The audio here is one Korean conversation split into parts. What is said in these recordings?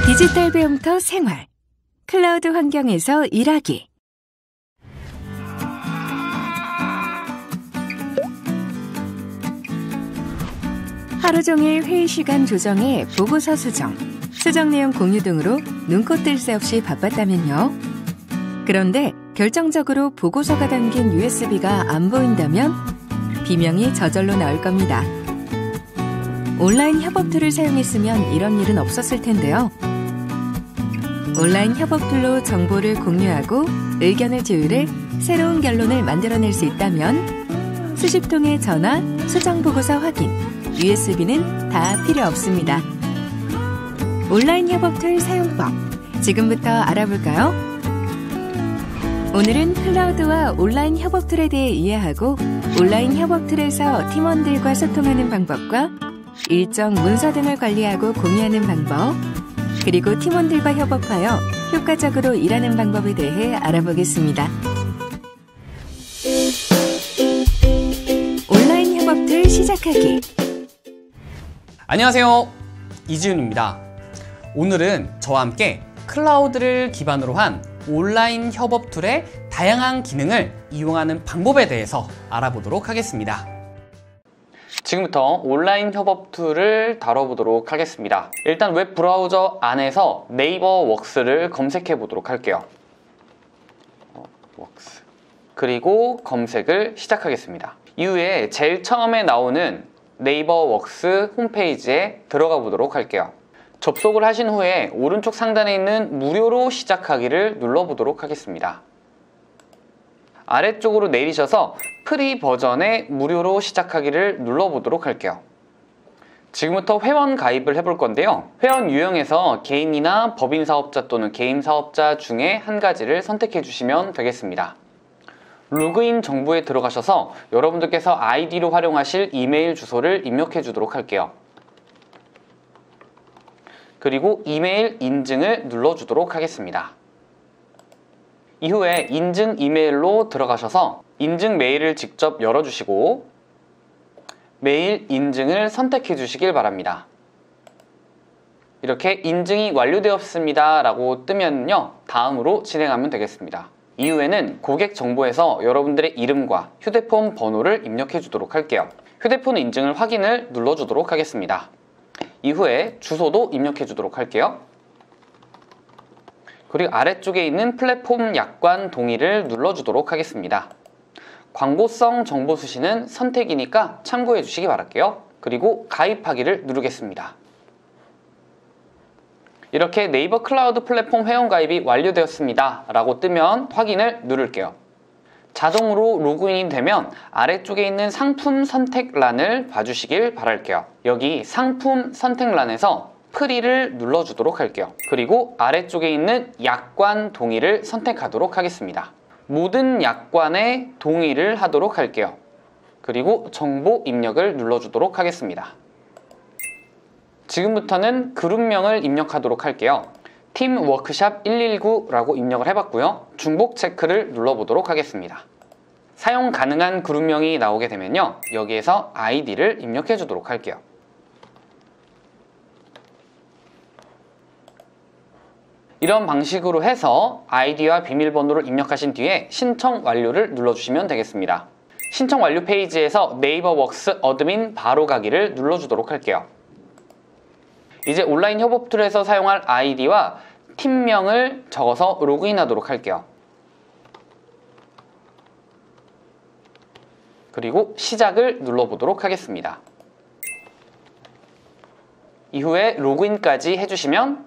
디지털 배움터 생활, 클라우드 환경에서 일하기. 하루 종일 회의 시간 조정에 보고서 수정, 수정 내용 공유 등으로 눈코 뜰 새 없이 바빴다면요. 그런데 결정적으로 보고서가 담긴 USB가 안 보인다면 비명이 저절로 나올 겁니다. 온라인 협업 툴을 사용했으면 이런 일은 없었을 텐데요. 온라인 협업 툴로 정보를 공유하고 의견을 조율해 새로운 결론을 만들어낼 수 있다면 수십 통의 전화, 수정 보고서 확인, USB는 다 필요 없습니다. 온라인 협업 툴 사용법, 지금부터 알아볼까요? 오늘은 클라우드와 온라인 협업 툴에 대해 이해하고 온라인 협업 툴에서 팀원들과 소통하는 방법과 일정 문서 등을 관리하고 공유하는 방법, 그리고 팀원들과 협업하여 효과적으로 일하는 방법에 대해 알아보겠습니다. 온라인 협업 툴 시작하기. 안녕하세요, 이지훈입니다. 오늘은 저와 함께 클라우드를 기반으로 한 온라인 협업 툴의 다양한 기능을 이용하는 방법에 대해서 알아보도록 하겠습니다. 지금부터 온라인 협업 툴을 다뤄보도록 하겠습니다. 일단 웹 브라우저 안에서 네이버 웍스를 검색해 보도록 할게요. 웍스. 그리고 검색을 시작하겠습니다. 이후에 제일 처음에 나오는 네이버 웍스 홈페이지에 들어가 보도록 할게요. 접속을 하신 후에 오른쪽 상단에 있는 무료로 시작하기를 눌러보도록 하겠습니다. 아래쪽으로 내리셔서 프리 버전의 무료로 시작하기를 눌러보도록 할게요. 지금부터 회원 가입을 해볼 건데요. 회원 유형에서 개인이나 법인 사업자 또는 개인 사업자 중에 한 가지를 선택해 주시면 되겠습니다. 로그인 정보에 들어가셔서 여러분들께서 아이디로 활용하실 이메일 주소를 입력해 주도록 할게요. 그리고 이메일 인증을 눌러주도록 하겠습니다. 이후에 인증 이메일로 들어가셔서 인증 메일을 직접 열어주시고 메일 인증을 선택해 주시길 바랍니다. 이렇게 인증이 완료되었습니다 라고 뜨면요, 다음으로 진행하면 되겠습니다. 이후에는 고객 정보에서 여러분들의 이름과 휴대폰 번호를 입력해 주도록 할게요. 휴대폰 인증을 확인을 눌러주도록 하겠습니다. 이후에 주소도 입력해 주도록 할게요. 그리고 아래쪽에 있는 플랫폼 약관 동의를 눌러주도록 하겠습니다. 광고성 정보 수신은 선택이니까 참고해 주시기 바랄게요. 그리고 가입하기를 누르겠습니다. 이렇게 네이버 클라우드 플랫폼 회원 가입이 완료되었습니다 라고 뜨면 확인을 누를게요. 자동으로 로그인이 되면 아래쪽에 있는 상품 선택란을 봐주시길 바랄게요. 여기 상품 선택란에서 프리를 눌러주도록 할게요. 그리고 아래쪽에 있는 약관 동의를 선택하도록 하겠습니다. 모든 약관에 동의를 하도록 할게요. 그리고 정보 입력을 눌러주도록 하겠습니다. 지금부터는 그룹명을 입력하도록 할게요. 팀 워크샵 119라고 입력을 해봤고요. 중복 체크를 눌러보도록 하겠습니다. 사용 가능한 그룹명이 나오게 되면요, 여기에서 아이디를 입력해 주도록 할게요. 이런 방식으로 해서 아이디와 비밀번호를 입력하신 뒤에 신청 완료를 눌러주시면 되겠습니다. 신청 완료 페이지에서 네이버 웍스 어드민 바로 가기를 눌러주도록 할게요. 이제 온라인 협업 툴에서 사용할 아이디와 팀명을 적어서 로그인하도록 할게요. 그리고 시작을 눌러보도록 하겠습니다. 이후에 로그인까지 해주시면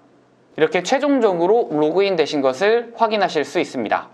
이렇게 최종적으로 로그인 되신 것을 확인하실 수 있습니다.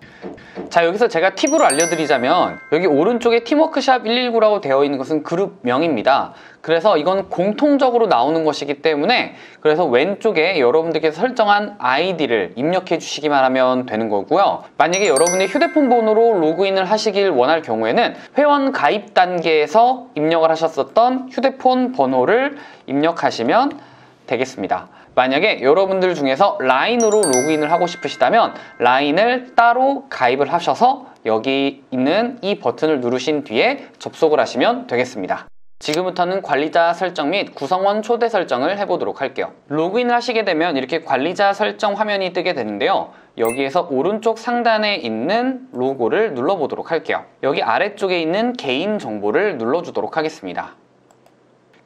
자, 여기서 제가 팁으로 알려드리자면 여기 오른쪽에 팀워크샵 119라고 되어 있는 것은 그룹명입니다. 그래서 이건 공통적으로 나오는 것이기 때문에 그래서 왼쪽에 여러분들께서 설정한 아이디를 입력해 주시기만 하면 되는 거고요. 만약에 여러분이 휴대폰 번호로 로그인을 하시길 원할 경우에는 회원 가입 단계에서 입력을 하셨었던 휴대폰 번호를 입력하시면 되겠습니다. 만약에 여러분들 중에서 라인으로 로그인을 하고 싶으시다면 라인을 따로 가입을 하셔서 여기 있는 이 버튼을 누르신 뒤에 접속을 하시면 되겠습니다. 지금부터는 관리자 설정 및 구성원 초대 설정을 해보도록 할게요. 로그인을 하시게 되면 이렇게 관리자 설정 화면이 뜨게 되는데요. 여기에서 오른쪽 상단에 있는 로고를 눌러보도록 할게요. 여기 아래쪽에 있는 개인 정보를 눌러주도록 하겠습니다.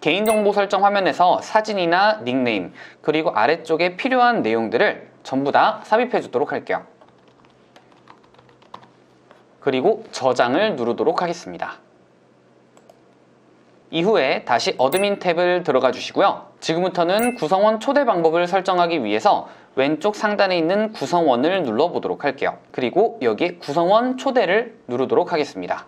개인정보 설정 화면에서 사진이나 닉네임, 그리고 아래쪽에 필요한 내용들을 전부 다 삽입해 주도록 할게요. 그리고 저장을 누르도록 하겠습니다. 이후에 다시 어드민 탭을 들어가 주시고요. 지금부터는 구성원 초대 방법을 설정하기 위해서 왼쪽 상단에 있는 구성원을 눌러보도록 할게요. 그리고 여기에 구성원 초대를 누르도록 하겠습니다.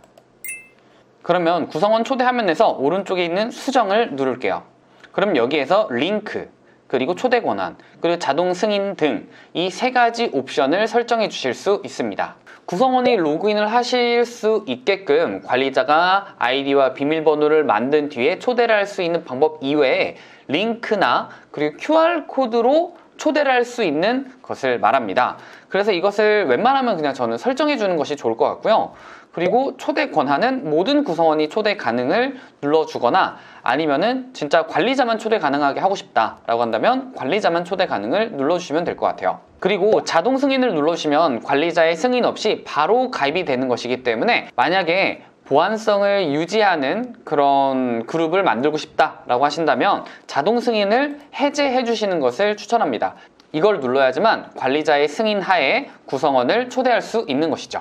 그러면 구성원 초대 화면에서 오른쪽에 있는 수정을 누를게요. 그럼 여기에서 링크, 그리고 초대 권한, 그리고 자동 승인 등 이 세 가지 옵션을 설정해 주실 수 있습니다. 구성원이 로그인을 하실 수 있게끔 관리자가 아이디와 비밀번호를 만든 뒤에 초대를 할 수 있는 방법 이외에 링크나 그리고 QR코드로 초대를 할 수 있는 것을 말합니다. 그래서 이것을 웬만하면 그냥 저는 설정해 주는 것이 좋을 것 같고요. 그리고 초대 권한은 모든 구성원이 초대 가능을 눌러주거나 아니면은 진짜 관리자만 초대 가능하게 하고 싶다라고 한다면 관리자만 초대 가능을 눌러주시면 될 것 같아요. 그리고 자동 승인을 눌러주시면 관리자의 승인 없이 바로 가입이 되는 것이기 때문에 만약에 보안성을 유지하는 그런 그룹을 만들고 싶다라고 하신다면 자동 승인을 해제해 주시는 것을 추천합니다. 이걸 눌러야지만 관리자의 승인 하에 구성원을 초대할 수 있는 것이죠.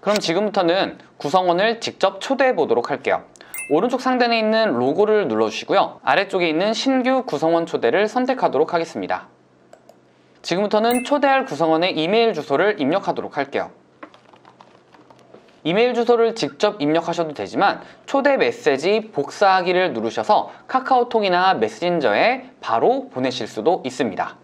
그럼 지금부터는 구성원을 직접 초대해 보도록 할게요. 오른쪽 상단에 있는 로고를 눌러주시고요. 아래쪽에 있는 신규 구성원 초대를 선택하도록 하겠습니다. 지금부터는 초대할 구성원의 이메일 주소를 입력하도록 할게요. 이메일 주소를 직접 입력하셔도 되지만 초대 메시지 복사하기를 누르셔서 카카오톡이나 메신저에 바로 보내실 수도 있습니다.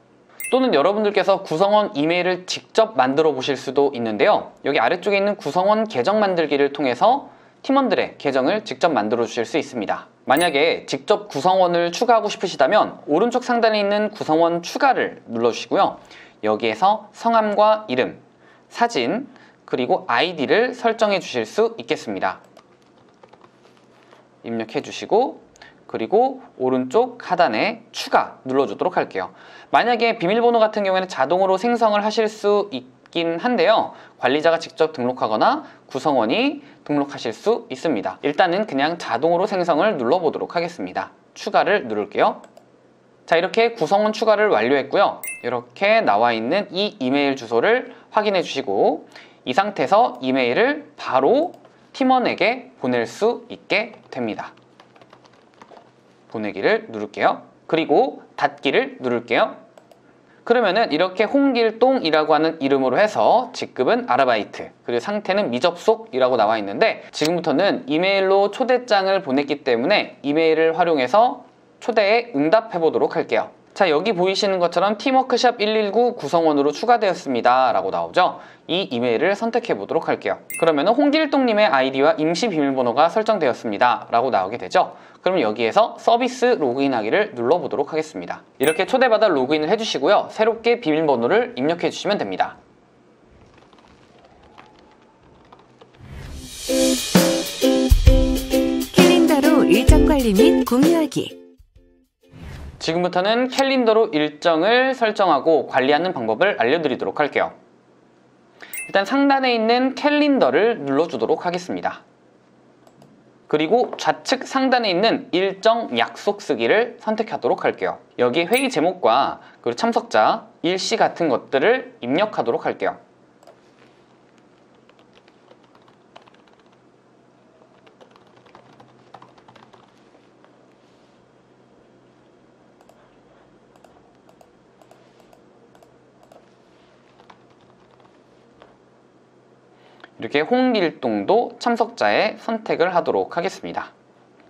또는 여러분들께서 구성원 이메일을 직접 만들어 보실 수도 있는데요. 여기 아래쪽에 있는 구성원 계정 만들기를 통해서 팀원들의 계정을 직접 만들어 주실 수 있습니다. 만약에 직접 구성원을 추가하고 싶으시다면 오른쪽 상단에 있는 구성원 추가를 눌러주시고요. 여기에서 성함과 이름, 사진, 그리고 아이디를 설정해 주실 수 있겠습니다. 입력해 주시고 그리고 오른쪽 하단에 추가 눌러주도록 할게요. 만약에 비밀번호 같은 경우에는 자동으로 생성을 하실 수 있긴 한데요. 관리자가 직접 등록하거나 구성원이 등록하실 수 있습니다. 일단은 그냥 자동으로 생성을 눌러보도록 하겠습니다. 추가를 누를게요. 자, 이렇게 구성원 추가를 완료했고요. 이렇게 나와 있는 이 이메일 주소를 확인해 주시고 이 상태에서 이메일을 바로 팀원에게 보낼 수 있게 됩니다. 보내기를 누를게요. 그리고 닫기를 누를게요. 그러면은 이렇게 홍길동이라고 하는 이름으로 해서 직급은 아르바이트, 그리고 상태는 미접속이라고 나와 있는데 지금부터는 이메일로 초대장을 보냈기 때문에 이메일을 활용해서 초대에 응답해 보도록 할게요. 자, 여기 보이시는 것처럼 팀워크샵 119 구성원으로 추가되었습니다 라고 나오죠. 이 이메일을 선택해 보도록 할게요. 그러면 홍길동님의 아이디와 임시 비밀번호가 설정되었습니다 라고 나오게 되죠. 그럼 여기에서 서비스 로그인하기를 눌러보도록 하겠습니다. 이렇게 초대받아 로그인을 해주시고요. 새롭게 비밀번호를 입력해 주시면 됩니다. 캘린더로 일정 관리 및 공유하기. 지금부터는 캘린더로 일정을 설정하고 관리하는 방법을 알려드리도록 할게요. 일단 상단에 있는 캘린더를 눌러주도록 하겠습니다. 그리고 좌측 상단에 있는 일정 약속 쓰기를 선택하도록 할게요. 여기 회의 제목과 그리고 참석자, 일시 같은 것들을 입력하도록 할게요. 이렇게 홍길동도 참석자에 선택을 하도록 하겠습니다.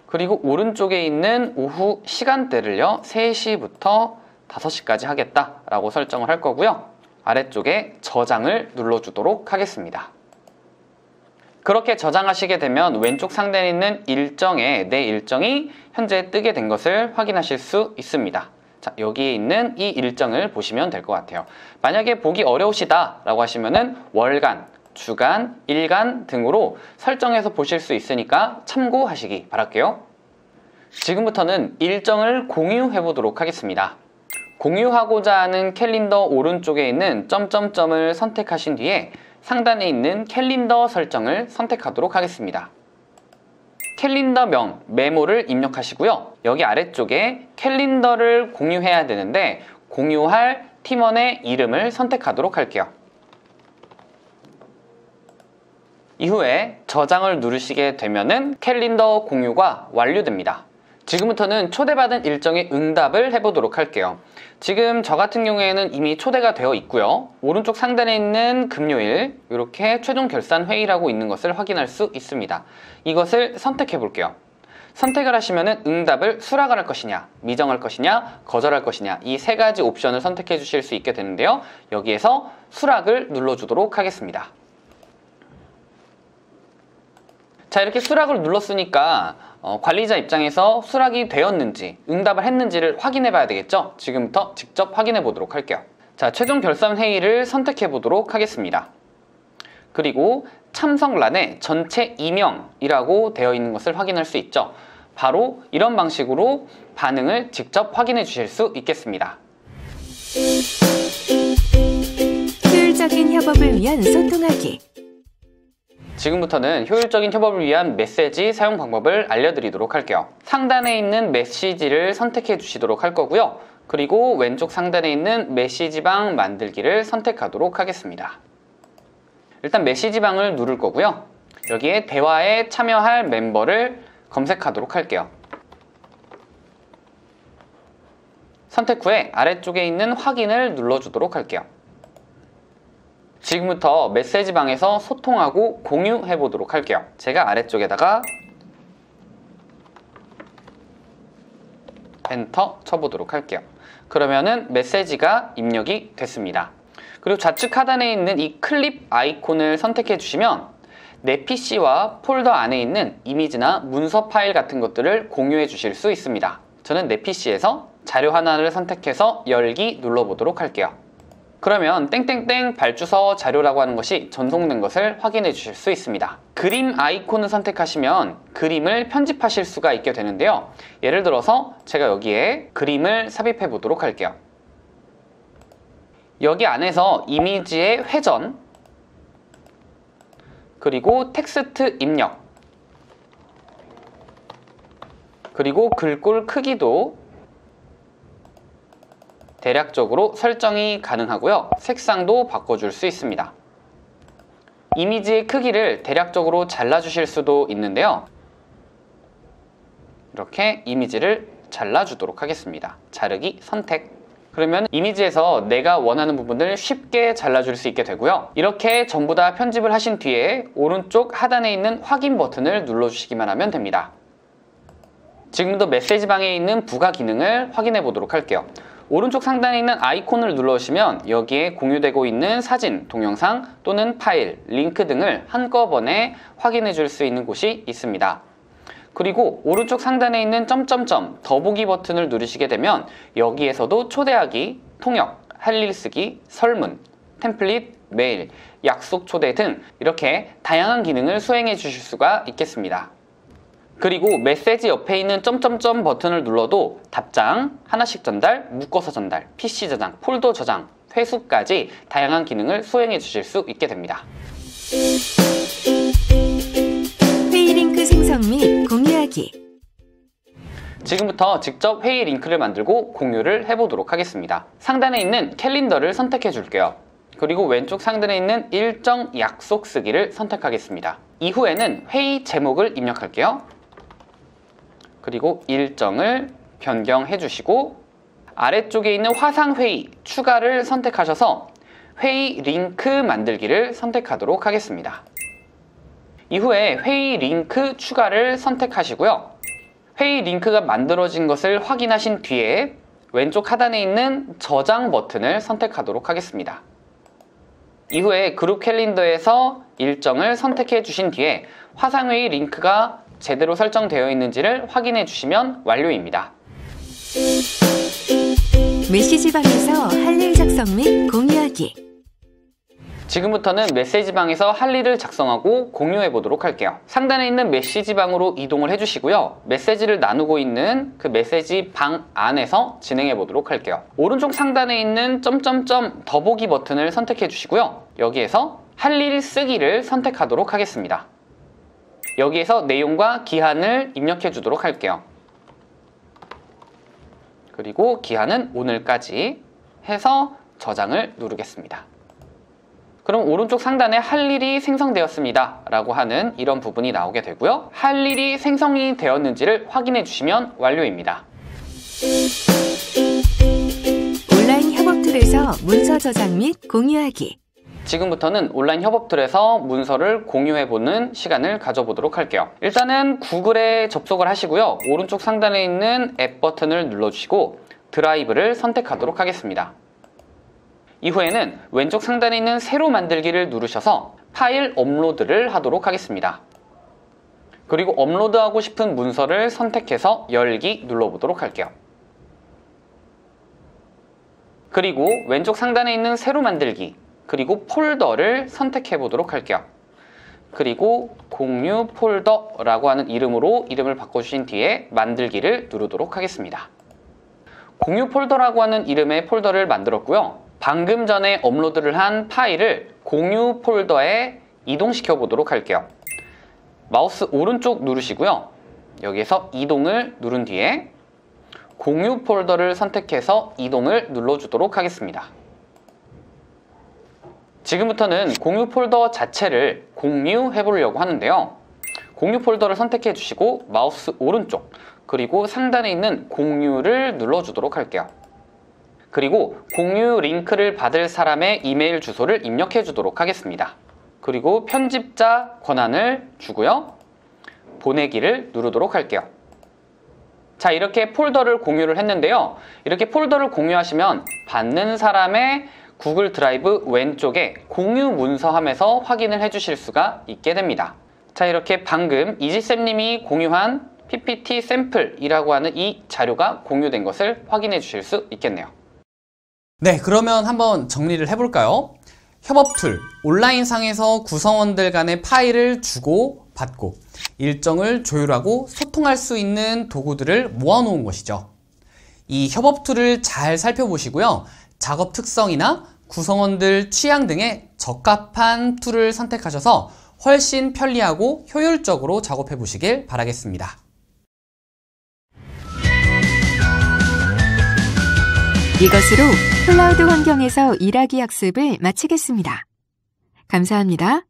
그리고 오른쪽에 있는 오후 시간대를요 3시부터 5시까지 하겠다라고 설정을 할 거고요. 아래쪽에 저장을 눌러주도록 하겠습니다. 그렇게 저장하시게 되면 왼쪽 상단에 있는 일정에 내 일정이 현재 뜨게 된 것을 확인하실 수 있습니다. 자, 여기에 있는 이 일정을 보시면 될 것 같아요. 만약에 보기 어려우시다 라고 하시면은 월간, 주간, 일간 등으로 설정해서 보실 수 있으니까 참고하시기 바랄게요. 지금부터는 일정을 공유해 보도록 하겠습니다. 공유하고자 하는 캘린더 오른쪽에 있는 점점점을 선택하신 뒤에 상단에 있는 캘린더 설정을 선택하도록 하겠습니다. 캘린더명, 메모를 입력하시고요. 여기 아래쪽에 캘린더를 공유해야 되는데 공유할 팀원의 이름을 선택하도록 할게요. 이후에 저장을 누르시게 되면은 캘린더 공유가 완료됩니다. 지금부터는 초대받은 일정의 응답을 해보도록 할게요. 지금 저 같은 경우에는 이미 초대가 되어 있고요. 오른쪽 상단에 있는 금요일 이렇게 최종 결산 회의라고 있는 것을 확인할 수 있습니다. 이것을 선택해 볼게요. 선택을 하시면은 응답을 수락할 것이냐, 미정할 것이냐, 거절할 것이냐 이 세 가지 옵션을 선택해 주실 수 있게 되는데요. 여기에서 수락을 눌러주도록 하겠습니다. 자, 이렇게 수락을 눌렀으니까 관리자 입장에서 수락이 되었는지 응답을 했는지를 확인해 봐야 되겠죠? 지금부터 직접 확인해 보도록 할게요. 자, 최종 결산 회의를 선택해 보도록 하겠습니다. 그리고 참석란에 전체 이명이라고 되어 있는 것을 확인할 수 있죠. 바로 이런 방식으로 반응을 직접 확인해 주실 수 있겠습니다. 효율적인 협업을 위한 소통하기. 지금부터는 효율적인 협업을 위한 메시지 사용 방법을 알려드리도록 할게요. 상단에 있는 메시지를 선택해 주시도록 할 거고요. 그리고 왼쪽 상단에 있는 메시지방 만들기를 선택하도록 하겠습니다. 일단 메시지방을 누를 거고요. 여기에 대화에 참여할 멤버를 검색하도록 할게요. 선택 후에 아래쪽에 있는 확인을 눌러주도록 할게요. 지금부터 메시지방에서 소통하고 공유해 보도록 할게요. 제가 아래쪽에다가 엔터 쳐보도록 할게요. 그러면은 메시지가 입력이 됐습니다. 그리고 좌측 하단에 있는 이 클립 아이콘을 선택해 주시면 내 PC와 폴더 안에 있는 이미지나 문서 파일 같은 것들을 공유해 주실 수 있습니다. 저는 내 PC에서 자료 하나를 선택해서 열기 눌러보도록 할게요. 그러면 땡땡땡 발주서 자료라고 하는 것이 전송된 것을 확인해 주실 수 있습니다. 그림 아이콘을 선택하시면 그림을 편집하실 수가 있게 되는데요. 예를 들어서 제가 여기에 그림을 삽입해 보도록 할게요. 여기 안에서 이미지의 회전, 그리고 텍스트 입력, 그리고 글꼴 크기도 대략적으로 설정이 가능하고요. 색상도 바꿔줄 수 있습니다. 이미지의 크기를 대략적으로 잘라주실 수도 있는데요. 이렇게 이미지를 잘라주도록 하겠습니다. 자르기 선택. 그러면 이미지에서 내가 원하는 부분을 쉽게 잘라줄 수 있게 되고요. 이렇게 전부 다 편집을 하신 뒤에 오른쪽 하단에 있는 확인 버튼을 눌러주시기만 하면 됩니다. 지금도 메시지방에 있는 부가 기능을 확인해 보도록 할게요. 오른쪽 상단에 있는 아이콘을 눌러주시면 여기에 공유되고 있는 사진, 동영상 또는 파일, 링크 등을 한꺼번에 확인해 줄 수 있는 곳이 있습니다. 그리고 오른쪽 상단에 있는 점점점 더보기 버튼을 누르시게 되면 여기에서도 초대하기, 통역, 할 일 쓰기, 설문, 템플릿, 메일, 약속 초대 등 이렇게 다양한 기능을 수행해 주실 수가 있겠습니다. 그리고 메시지 옆에 있는 점점점 버튼을 눌러도 답장, 하나씩 전달, 묶어서 전달, PC 저장, 폴더 저장, 회수까지 다양한 기능을 수행해 주실 수 있게 됩니다. 회의 링크 생성 및 공유하기. 지금부터 직접 회의 링크를 만들고 공유를 해보도록 하겠습니다. 상단에 있는 캘린더를 선택해 줄게요. 그리고 왼쪽 상단에 있는 일정 약속 쓰기를 선택하겠습니다. 이후에는 회의 제목을 입력할게요. 그리고 일정을 변경해 주시고 아래쪽에 있는 화상회의 추가를 선택하셔서 회의 링크 만들기를 선택하도록 하겠습니다. 이후에 회의 링크 추가를 선택하시고요. 회의 링크가 만들어진 것을 확인하신 뒤에 왼쪽 하단에 있는 저장 버튼을 선택하도록 하겠습니다. 이후에 그룹 캘린더에서 일정을 선택해 주신 뒤에 화상회의 링크가 제대로 설정되어 있는지를 확인해 주시면 완료입니다. 메시지방에서 할 일 작성 및 공유하기. 지금부터는 메시지방에서 할 일을 작성하고 공유해 보도록 할게요. 상단에 있는 메시지방으로 이동을 해주시고요. 메시지를 나누고 있는 그 메시지방 안에서 진행해 보도록 할게요. 오른쪽 상단에 있는 점점점 더보기 버튼을 선택해 주시고요. 여기에서 할 일 쓰기를 선택하도록 하겠습니다. 여기에서 내용과 기한을 입력해 주도록 할게요. 그리고 기한은 오늘까지 해서 저장을 누르겠습니다. 그럼 오른쪽 상단에 할 일이 생성되었습니다 라고 하는 이런 부분이 나오게 되고요. 할 일이 생성이 되었는지를 확인해 주시면 완료입니다. 온라인 협업 툴에서 문서 저장 및 공유하기. 지금부터는 온라인 협업 툴에서 문서를 공유해보는 시간을 가져보도록 할게요. 일단은 구글에 접속을 하시고요. 오른쪽 상단에 있는 앱 버튼을 눌러주시고 드라이브를 선택하도록 하겠습니다. 이후에는 왼쪽 상단에 있는 새로 만들기를 누르셔서 파일 업로드를 하도록 하겠습니다. 그리고 업로드하고 싶은 문서를 선택해서 열기 눌러보도록 할게요. 그리고 왼쪽 상단에 있는 새로 만들기 그리고 폴더를 선택해 보도록 할게요. 그리고 공유 폴더라고 하는 이름으로 이름을 바꿔주신 뒤에 만들기를 누르도록 하겠습니다. 공유 폴더라고 하는 이름의 폴더를 만들었고요. 방금 전에 업로드를 한 파일을 공유 폴더에 이동시켜 보도록 할게요. 마우스 오른쪽 누르시고요. 여기에서 이동을 누른 뒤에 공유 폴더를 선택해서 이동을 눌러주도록 하겠습니다. 지금부터는 공유 폴더 자체를 공유해 보려고 하는데요. 공유 폴더를 선택해 주시고 마우스 오른쪽 그리고 상단에 있는 공유를 눌러주도록 할게요. 그리고 공유 링크를 받을 사람의 이메일 주소를 입력해 주도록 하겠습니다. 그리고 편집자 권한을 주고요. 보내기를 누르도록 할게요. 자, 이렇게 폴더를 공유를 했는데요. 이렇게 폴더를 공유하시면 받는 사람의 구글 드라이브 왼쪽에 공유 문서함에서 확인을 해주실 수가 있게 됩니다. 자, 이렇게 방금 이지쌤님이 공유한 PPT 샘플이라고 하는 이 자료가 공유된 것을 확인해 주실 수 있겠네요. 네, 그러면 한번 정리를 해볼까요? 협업 툴, 온라인상에서 구성원들 간의 파일을 주고 받고 일정을 조율하고 소통할 수 있는 도구들을 모아놓은 것이죠. 이 협업 툴을 잘 살펴보시고요. 작업 특성이나 구성원들 취향 등에 적합한 툴을 선택하셔서 훨씬 편리하고 효율적으로 작업해 보시길 바라겠습니다. 이것으로 클라우드 환경에서 일하기 학습을 마치겠습니다. 감사합니다.